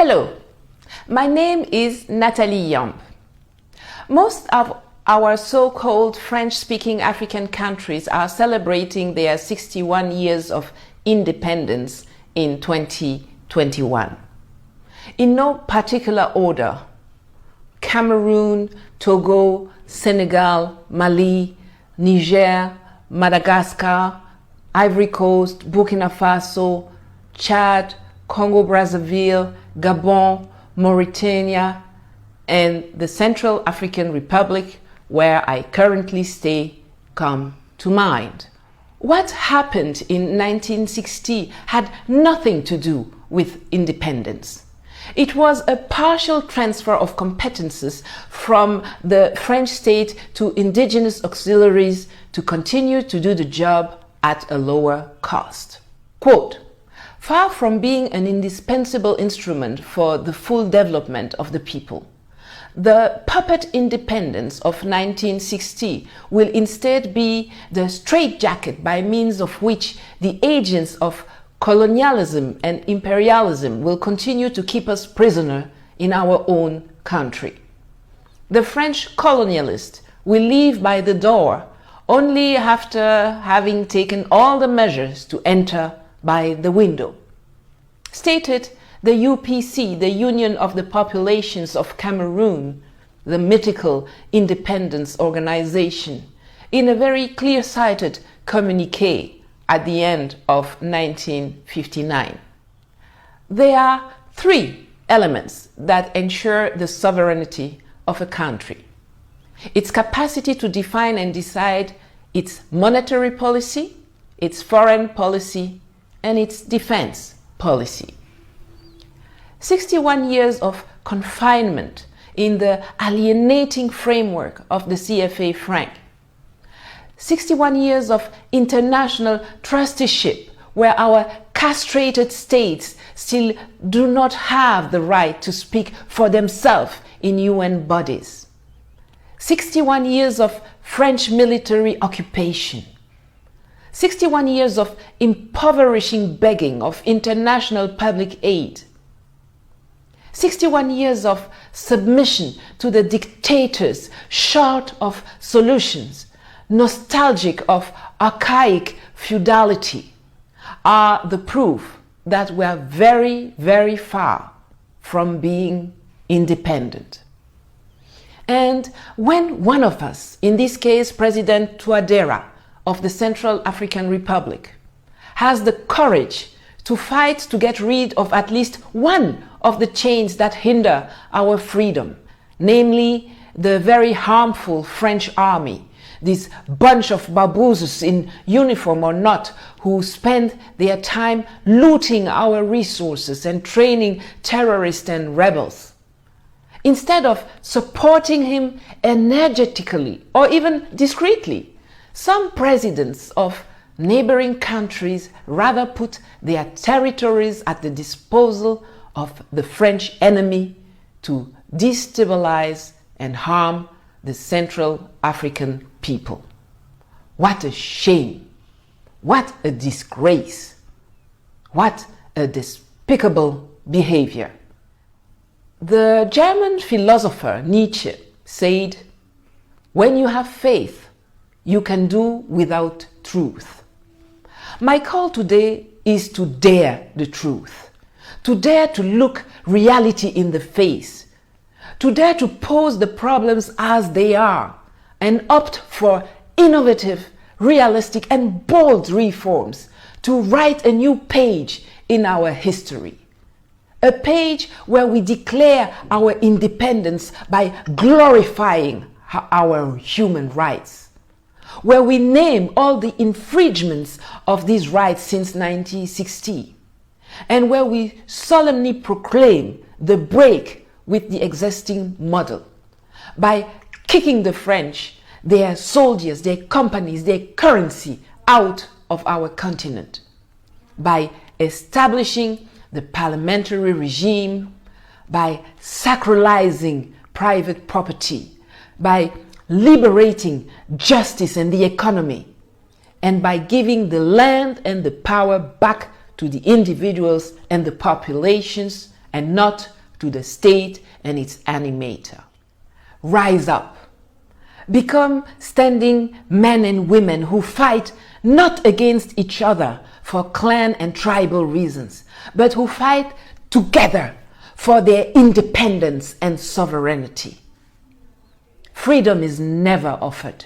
Hello, my name is Nathalie Yamp. Most of our so-called French-speaking African countries are celebrating their 61 years of independence in 2021. In no particular order: Cameroon, Togo, Senegal, Mali, Niger, Madagascar, Ivory Coast, Burkina Faso, Chad, Congo-Brazzaville, Gabon, Mauritania, and the Central African Republic, where I currently stay, come to mind. What happened in 1960 had nothing to do with independence. It was a partial transfer of competences from the French state to indigenous auxiliaries to continue to do the job at a lower cost. Quote, "Far from being an indispensable instrument for the full development of the people, the puppet independence of 1960 will instead be the straitjacket by means of which the agents of colonialism and imperialism will continue to keep us prisoner in our own country. The French colonialist will leave by the door only after having taken all the measures to enter by the window." Stated the UPC, the Union of the Populations of Cameroon, the mythical independence organization, in a very clear-sighted communiqué at the end of 1959. There are three elements that ensure the sovereignty of a country: its capacity to define and decide its monetary policy, its foreign policy, and its defense policy. 61 years of confinement in the alienating framework of the CFA franc. 61 years of international trusteeship where our castrated states still do not have the right to speak for themselves in UN bodies. 61 years of French military occupation. 61 years of impoverishing begging of international public aid. 61 years of submission to the dictators, short of solutions, nostalgic of archaic feudality, are the proof that we are very, very far from being independent. And when one of us, in this case President Touadéra of the Central African Republic, has the courage to fight to get rid of at least one of the chains that hinder our freedom, namely the very harmful French army, this bunch of baboozes in uniform or not, who spend their time looting our resources and training terrorists and rebels. Instead of supporting him energetically or even discreetly, some presidents of neighboring countries rather put their territories at the disposal of the French enemy to destabilize and harm the Central African people. What a shame! What a disgrace! What a despicable behavior! The German philosopher Nietzsche said, "When you have faith, you can do without truth." My call today is to dare the truth, to dare to look reality in the face, to dare to pose the problems as they are and opt for innovative, realistic and bold reforms to write a new page in our history. A page where we declare our independence by glorifying our human rights, where we name all the infringements of these rights since 1960, and where we solemnly proclaim the break with the existing model by kicking the French, their soldiers, their companies, their currency out of our continent, by establishing the parliamentary regime, by sacralizing private property, by liberating justice and the economy, and by giving the land and the power back to the individuals and the populations and not to the state and its animator. Rise up. Become standing men and women who fight not against each other for clan and tribal reasons, but who fight together for their independence and sovereignty. Freedom is never offered.